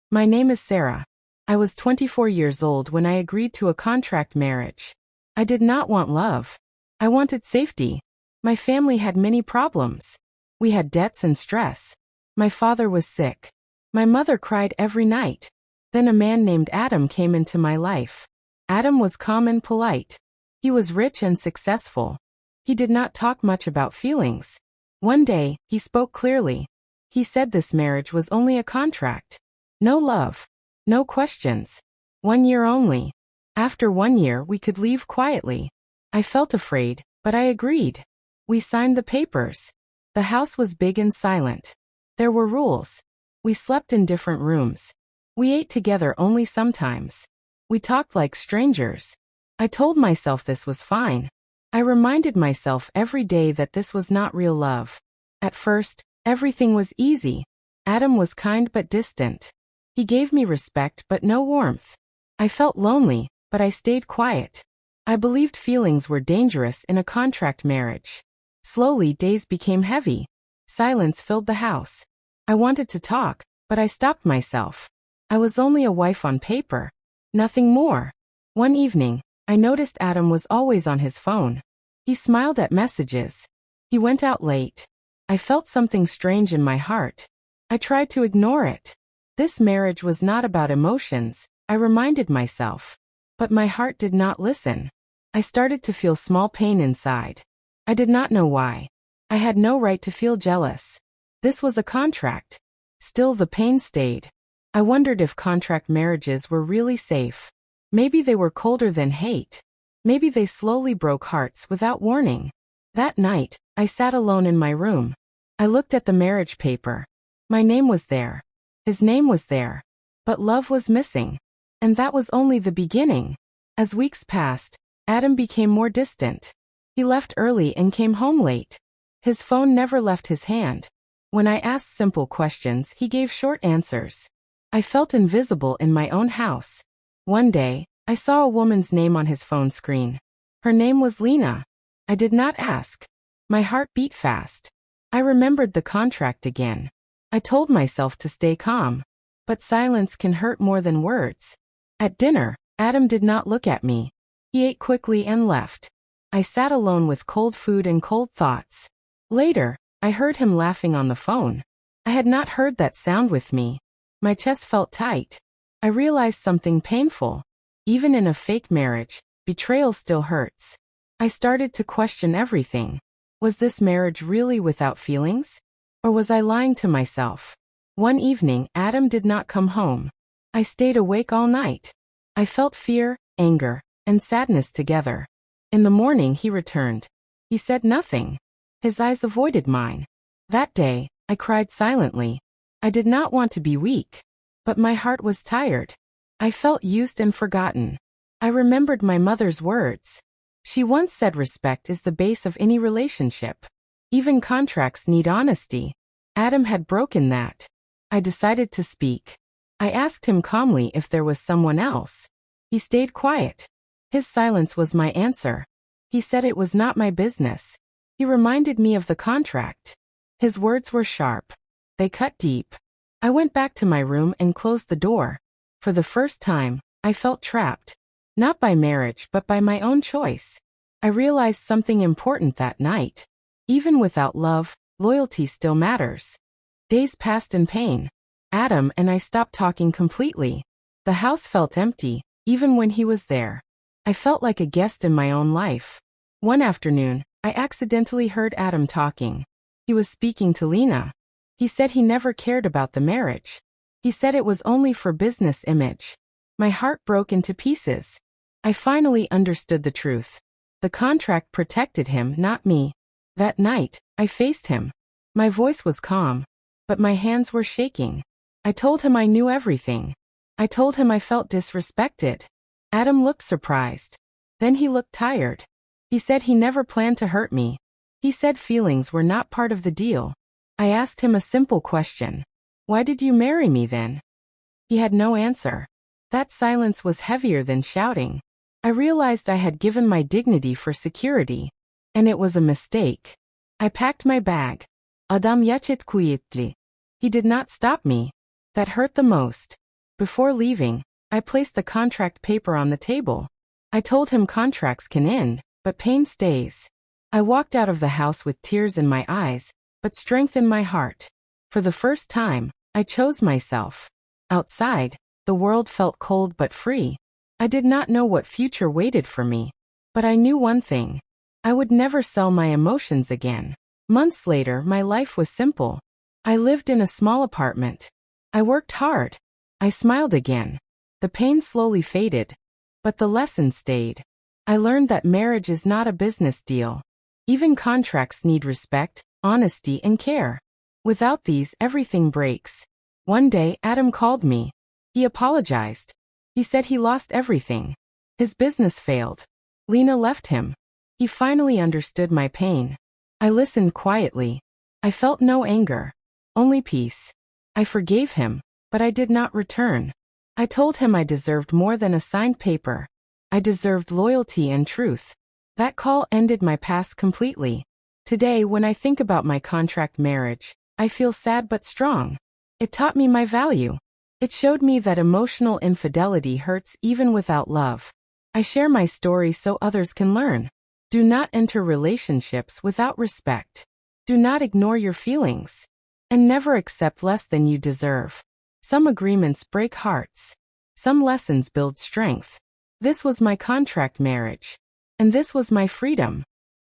My name is Sarah. I was 24 years old when I agreed to a contract marriage. I did not want love. I wanted safety. My family had many problems. We had debts and stress. My father was sick. My mother cried every night. Then a man named Adam came into my life. Adam was calm and polite. He was rich and successful. He did not talk much about feelings. One day, he spoke clearly. He said this marriage was only a contract. No love. No questions. 1 year only. After 1 year we could leave quietly. I felt afraid, but I agreed. We signed the papers. The house was big and silent. There were rules. We slept in different rooms. We ate together only sometimes. We talked like strangers. I told myself this was fine. I reminded myself every day that this was not real love. At first, everything was easy. Adam was kind but distant. He gave me respect but no warmth. I felt lonely, but I stayed quiet. I believed feelings were dangerous in a contract marriage. Slowly, days became heavy. Silence filled the house. I wanted to talk, but I stopped myself. I was only a wife on paper. Nothing more. One evening, I noticed Adam was always on his phone. He smiled at messages. He went out late. I felt something strange in my heart. I tried to ignore it. This marriage was not about emotions, I reminded myself. But my heart did not listen. I started to feel small pain inside. I did not know why. I had no right to feel jealous. This was a contract. Still, the pain stayed. I wondered if contract marriages were really safe. Maybe they were colder than hate. Maybe they slowly broke hearts without warning. That night, I sat alone in my room. I looked at the marriage paper. My name was there. His name was there. But love was missing. And that was only the beginning. As weeks passed, Adam became more distant. He left early and came home late. His phone never left his hand. When I asked simple questions, he gave short answers. I felt invisible in my own house. One day, I saw a woman's name on his phone screen. Her name was Lena. I did not ask. My heart beat fast. I remembered the contract again. I told myself to stay calm. But silence can hurt more than words. At dinner, Adam did not look at me. He ate quickly and left. I sat alone with cold food and cold thoughts. Later, I heard him laughing on the phone. I had not heard that sound with me. My chest felt tight. I realized something painful. Even in a fake marriage, betrayal still hurts. I started to question everything. Was this marriage really without feelings? Or was I lying to myself? One evening, Adam did not come home. I stayed awake all night. I felt fear, anger, and sadness together. In the morning, he returned. He said nothing. His eyes avoided mine. That day, I cried silently. I did not want to be weak. But my heart was tired. I felt used and forgotten. I remembered my mother's words. She once said respect is the base of any relationship. Even contracts need honesty. Adam had broken that. I decided to speak. I asked him calmly if there was someone else. He stayed quiet. His silence was my answer. He said it was not my business. He reminded me of the contract. His words were sharp. They cut deep. I went back to my room and closed the door. For the first time, I felt trapped. Not by marriage but by my own choice. I realized something important that night. Even without love, loyalty still matters. Days passed in pain. Adam and I stopped talking completely. The house felt empty, even when he was there. I felt like a guest in my own life. One afternoon, I accidentally heard Adam talking. He was speaking to Lena. He said he never cared about the marriage. He said it was only for business image. My heart broke into pieces. I finally understood the truth. The contract protected him, not me. That night, I faced him. My voice was calm, but my hands were shaking. I told him I knew everything. I told him I felt disrespected. Adam looked surprised. Then he looked tired. He said he never planned to hurt me. He said feelings were not part of the deal. I asked him a simple question. Why did you marry me then? He had no answer. That silence was heavier than shouting. I realized I had given my dignity for security. And it was a mistake. I packed my bag. Adam yachet quietly. He did not stop me. That hurt the most. Before leaving, I placed the contract paper on the table. I told him contracts can end, but pain stays. I walked out of the house with tears in my eyes, but strength in my heart. For the first time, I chose myself. Outside, the world felt cold but free. I did not know what future waited for me. But I knew one thing. I would never sell my emotions again. Months later, my life was simple. I lived in a small apartment. I worked hard. I smiled again. The pain slowly faded, but the lesson stayed. I learned that marriage is not a business deal. Even contracts need respect, honesty, and care. Without these, everything breaks. One day, Adam called me. He apologized. He said he lost everything. His business failed. Lena left him. He finally understood my pain. I listened quietly. I felt no anger, only peace. I forgave him, but I did not return. I told him I deserved more than a signed paper. I deserved loyalty and truth. That call ended my past completely. Today, when I think about my contract marriage, I feel sad but strong. It taught me my value. It showed me that emotional infidelity hurts even without love. I share my story so others can learn. Do not enter relationships without respect. Do not ignore your feelings. And never accept less than you deserve. Some agreements break hearts. Some lessons build strength. This was my contract marriage. And this was my freedom.